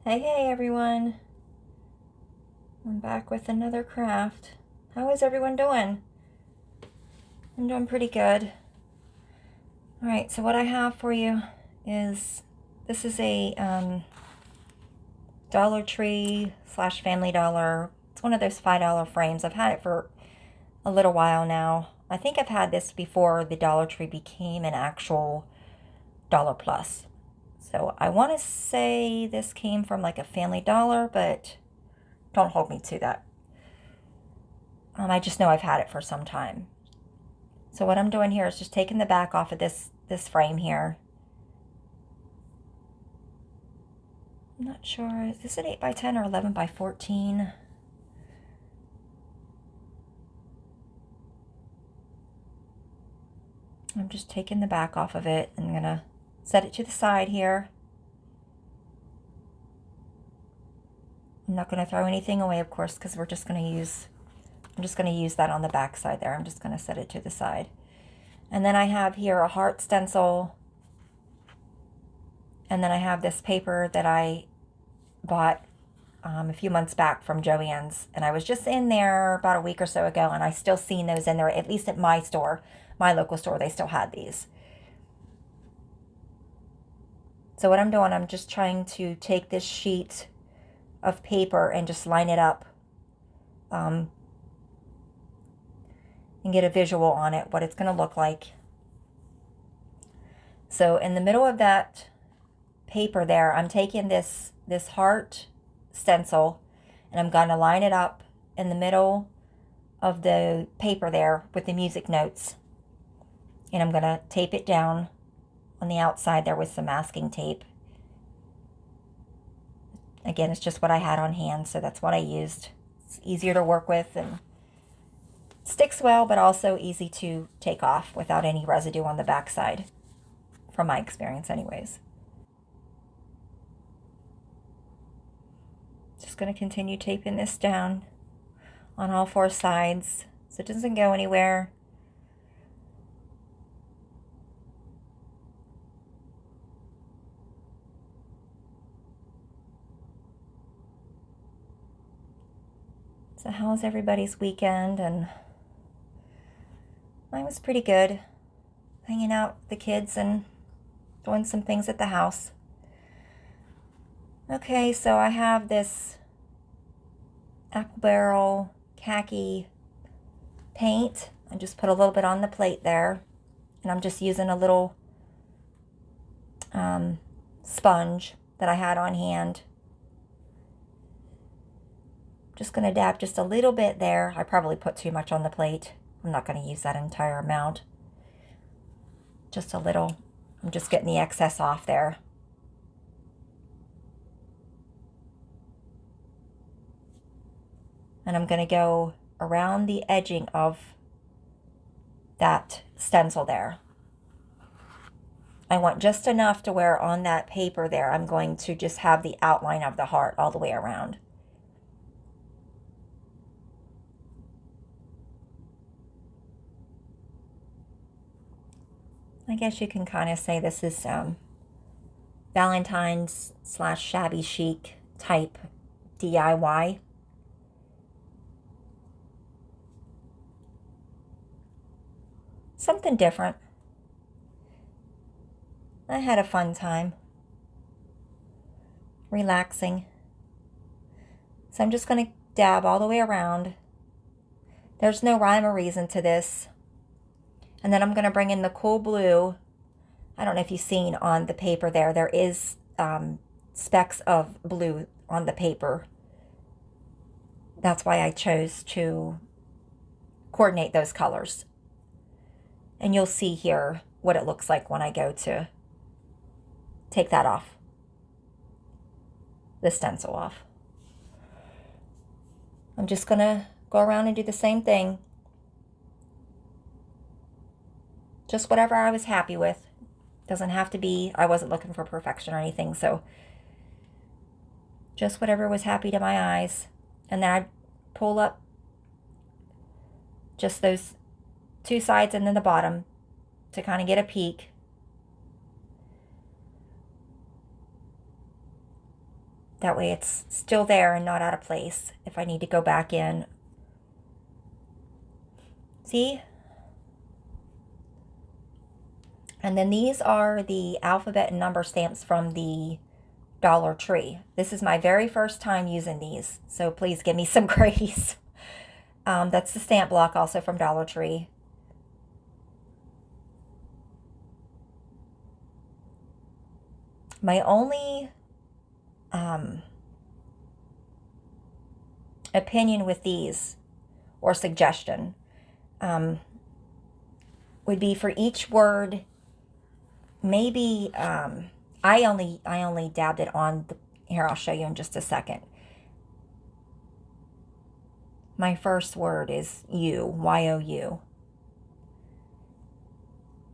Hey everyone, I'm back with another craft. How is everyone doing? I'm doing pretty good. Alright, so what I have for you is, this is a Dollar Tree / Family Dollar. It's one of those $5 frames. I've had it for a little while now. I think I've had this before the Dollar Tree became an actual Dollar Plus. So I want to say this came from like a Family Dollar, but don't hold me to that. I just know I've had it for some time. So what I'm doing here is just taking the back off of this frame here. I'm not sure, is this an 8x10 or 11x14? I'm just taking the back off of it. I'm gonna set it to the side here. I'm not gonna throw anything away, of course, because I'm just gonna use that on the back side there. I'm just gonna set it to the side. And then I have here a heart stencil. And then I have this paper that I bought a few months back from Joann's. And I was just in there about a week or so ago, and I still seen those in there, at least at my store, my local store, they still had these. So what I'm doing, I'm just trying to take this sheet of paper and just line it up and get a visual on it, what it's going to look like. So in the middle of that paper there, I'm taking this heart stencil and I'm going to line it up in the middle of the paper there with the music notes. And I'm going to tape it down on the outside there with some masking tape. Again, it's just what I had on hand, so that's what I used. It's easier to work with and sticks well, but also easy to take off without any residue on the backside, from my experience anyways. Just going to continue taping this down on all 4 sides so it doesn't go anywhere. So how's everybody's weekend? And mine was pretty good. Hanging out with the kids and doing some things at the house. Okay, so I have this apple barrel khaki paint. I just put a little bit on the plate there. And I'm just using a little sponge that I had on hand. Just going to dab just a little bit there. I probably put too much on the plate. I'm not going to use that entire amount. Just a little. I'm just getting the excess off there. And I'm going to go around the edging of that stencil there. I want just enough to where on that paper there, I'm going to just have the outline of the heart all the way around. I guess you can kind of say this is Valentines / Shabby Chic type DIY. Something different. I had a fun time. Relaxing. So I'm just going to dab all the way around. There's no rhyme or reason to this. And then I'm going to bring in the cool blue. I don't know if you've seen on the paper there. There is specks of blue on the paper. That's why I chose to coordinate those colors. And you'll see here what it looks like when I go to take that off. The stencil off. I'm just going to go around and do the same thing. Just whatever I was happy with. Doesn't have to be, I wasn't looking for perfection or anything, so just whatever was happy to my eyes. And then I pull up just those two sides and then the bottom to kind of get a peek. That way it's still there and not out of place if I need to go back in. See? And then these are the alphabet and number stamps from the Dollar Tree. This is my very first time using these, so please give me some grace. That's the stamp block also from Dollar Tree. My only opinion with these, or suggestion, would be for each word, maybe I only dabbed it on the, here, I'll show you in just a second. My first word is U, Y-O-U.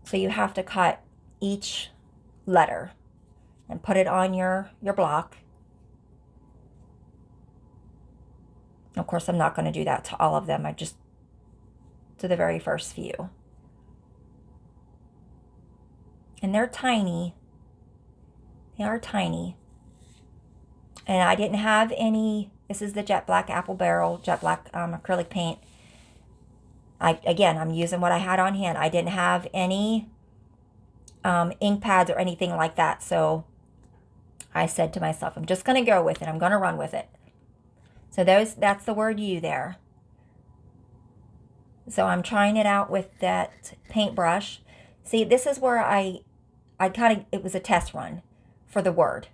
So you have to cut each letter and put it on your block. Of course, I'm not going to do that to all of them. I just, to the very first few. And they're tiny. They are tiny. And I didn't have any, this is the Jet Black Apple Barrel, Jet Black acrylic paint. I'm using what I had on hand. I didn't have any ink pads or anything like that. So I said to myself, I'm just going to go with it. I'm going to run with it. So that's the word U there. So I'm trying it out with that paintbrush. See, this is where it was a test run for the word.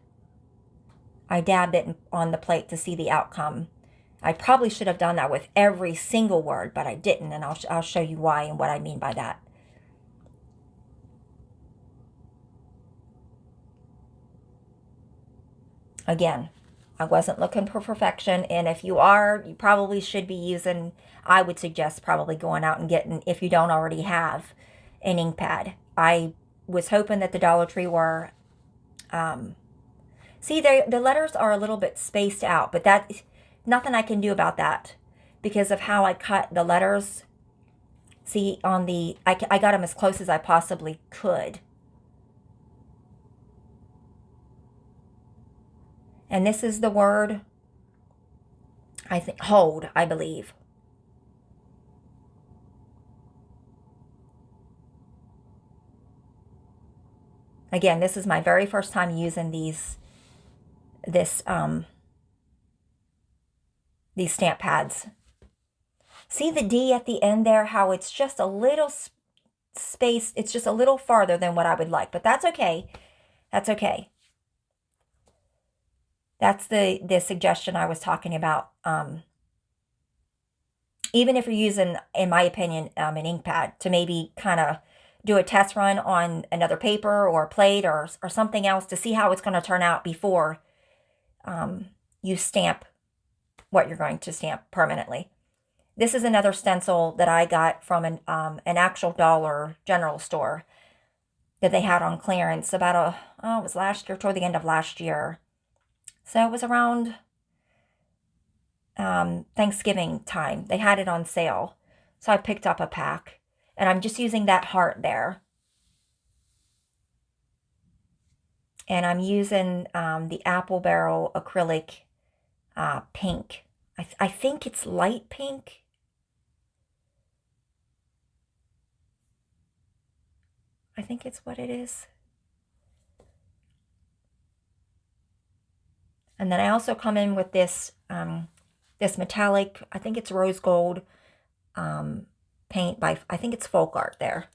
I dabbed it on the plate to see the outcome. I probably should have done that with every single word, but I didn't, and I'll show you why and what I mean by that. Again, I wasn't looking for perfection, and if you are, you probably should be using, I would suggest probably going out and getting, if you don't already have, an ink pad. I was hoping that the Dollar Tree were, see, the letters are a little bit spaced out, but that, nothing I can do about that because of how I cut the letters. See, on the, I got them as close as I possibly could. And this is the word, I think, hold, I believe. Again, this is my very first time using these stamp pads. See the D at the end there, how it's just a little space, it's just a little farther than what I would like, but that's okay. That's okay. That's the suggestion I was talking about. Even if you're using, in my opinion, an ink pad to maybe kind of do a test run on another paper or a plate or something else to see how it's going to turn out before you stamp what you're going to stamp permanently. This is another stencil that I got from an actual Dollar General store that they had on clearance about it was last year, toward the end of last year. So it was around Thanksgiving time. They had it on sale. So I picked up a pack. And I'm just using that heart there. And I'm using the Apple Barrel acrylic pink. I think it's light pink. I think it's what it is. And then I also come in with this this metallic, I think it's rose gold paint by, I think it's Folk Art there.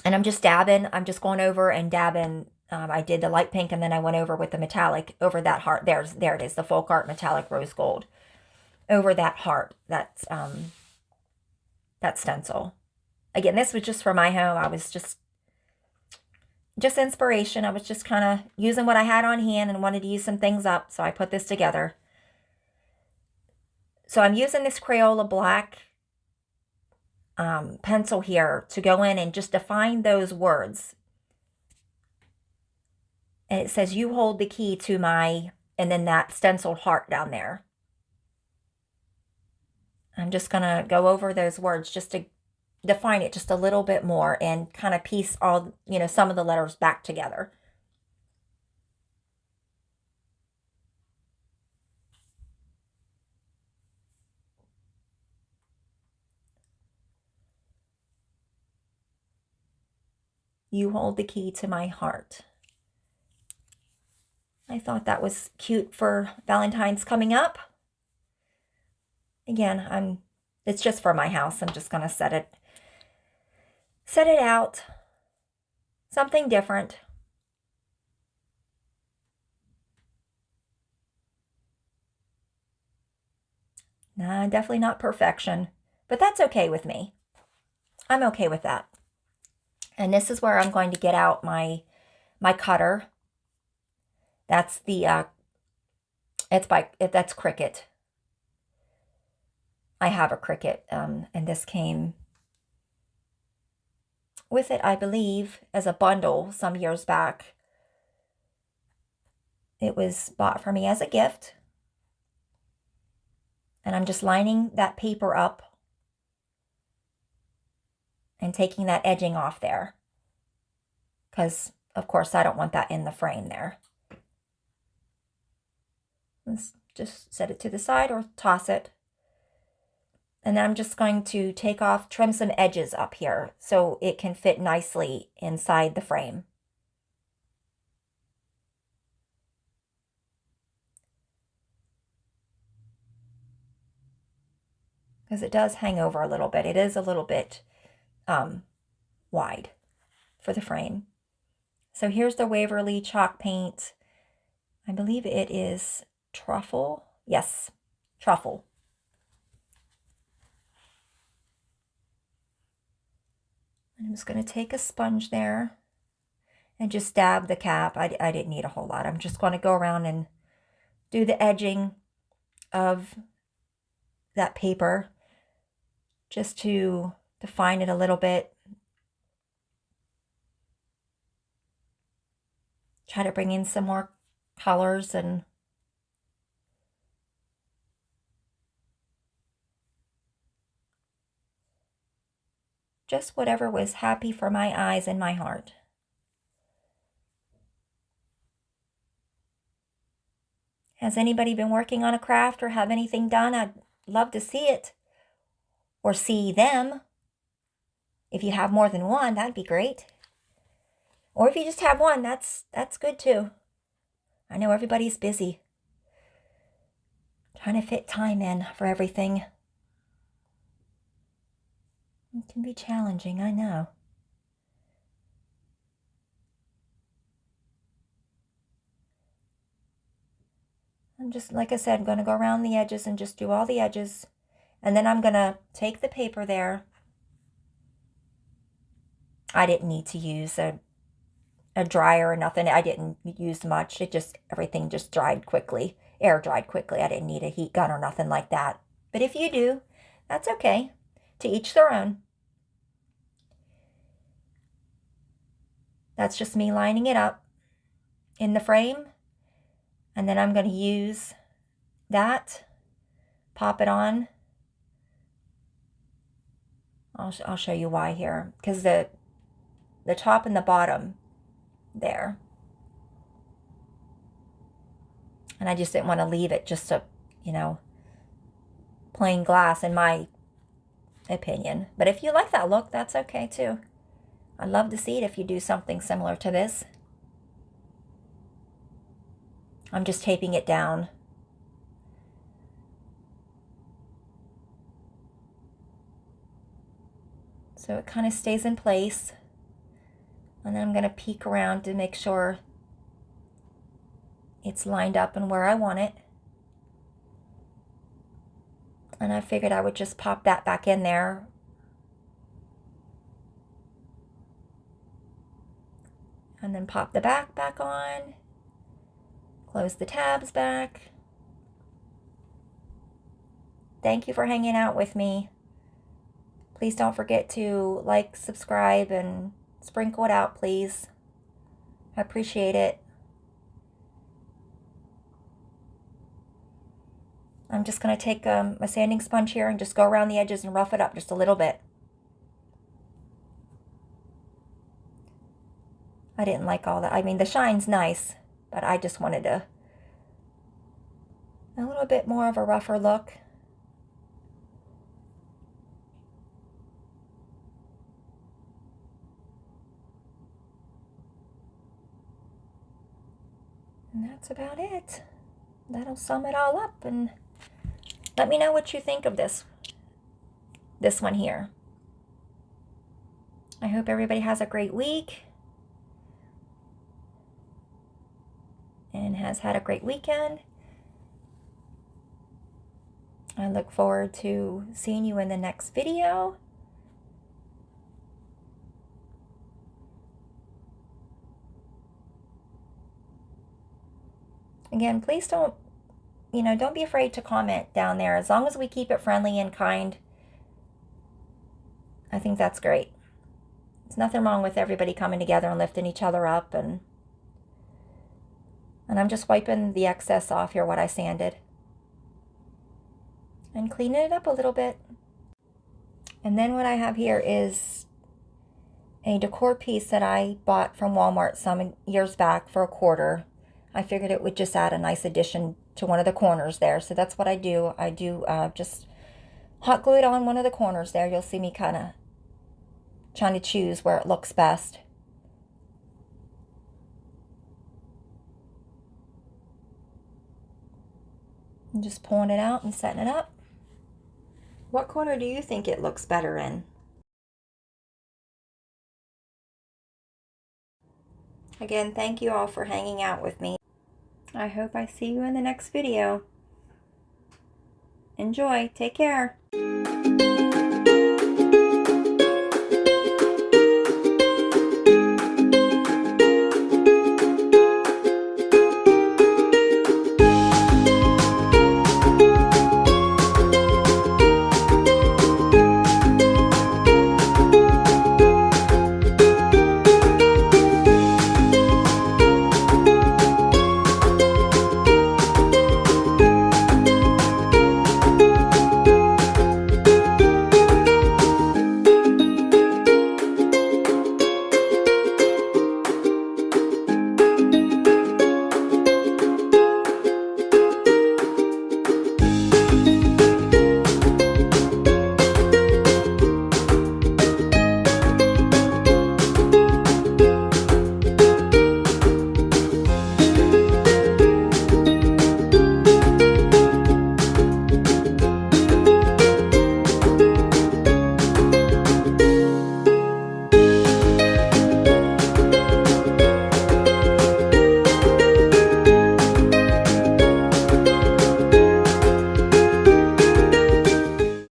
And I'm just dabbing, I'm just going over and dabbing. I did the light pink and then I went over with the metallic over that heart. There it is, the Folk Art metallic rose gold. Over that heart, that's that stencil. Again, this was just for my home. I was just inspiration. I was just kind of using what I had on hand and wanted to use some things up. So I put this together. So I'm using this Crayola black pencil here to go in and just define those words. And it says, you hold the key to my, and then that stenciled heart down there. I'm just going to go over those words just to define it just a little bit more and kind of piece all, some of the letters back together. You hold the key to my heart. I thought that was cute for Valentine's coming up. Again, it's just for my house. I'm just going to set it out. Something different. Nah, definitely not perfection, but that's okay with me. I'm okay with that. And this is where I'm going to get out my cutter. That's that's Cricut. I have a Cricut, and this came with it, I believe, as a bundle some years back. It was bought for me as a gift. And I'm just lining that paper up and taking that edging off there. Because, of course, I don't want that in the frame there. Let's just set it to the side or toss it. And then I'm just going to trim some edges up here so it can fit nicely inside the frame. Because it does hang over a little bit. It is a little bit wide for the frame. So here's the Waverly chalk paint. I believe it is truffle. Yes, truffle. I'm just going to take a sponge there and just dab the cap. I didn't need a whole lot. I'm just going to go around and do the edging of that paper just to define it a little bit. Try to bring in some more colors and just whatever was happy for my eyes and my heart. Has anybody been working on a craft or have anything done? I'd love to see it or see them. If you have more than one, that'd be great. Or if you just have one, that's good too. I know everybody's busy trying to fit time in for everything. It can be challenging, I know. I'm just, like I said, I'm going to go around the edges and just do all the edges. And then I'm going to take the paper there. I didn't need to use a dryer or nothing. I didn't use much. Everything just dried quickly, air dried quickly. I didn't need a heat gun or nothing like that. But if you do, that's okay. To each their own. That's just me lining it up in the frame. And then I'm going to use that, pop it on. I'll show you why here. Because the top and the bottom there. And I just didn't want to leave it just a, plain glass in my opinion. But if you like that look, that's okay too. I'd love to see it if you do something similar to this. I'm just taping it down. So it kind of stays in place. And then I'm going to peek around to make sure it's lined up and where I want it. And I figured I would just pop that back in there. And then pop the back on. Close the tabs back. Thank you for hanging out with me. Please don't forget to like, subscribe, and sprinkle it out, please. I appreciate it. I'm just going to take a sanding sponge here and just go around the edges and rough it up just a little bit. I didn't like all that. I mean, the shine's nice, but I just wanted a little bit more of a rougher look. And that's about it. That'll sum it all up, and let me know what you think of this one here. I hope everybody has a great week and has had a great weekend. I look forward to seeing you in the next video. Again, please don't be afraid to comment down there. As long as we keep it friendly and kind, I think that's great. There's nothing wrong with everybody coming together and lifting each other up. And I'm just wiping the excess off here, what I sanded, and cleaning it up a little bit. And then what I have here is a decor piece that I bought from Walmart some years back for $1. I figured it would just add a nice addition to one of the corners there. So that's what I do. I do just hot glue it on one of the corners there. You'll see me kind of trying to choose where it looks best. I'm just pulling it out and setting it up. What corner do you think it looks better in? Again, thank you all for hanging out with me. I hope I see you in the next video. Enjoy. Take care.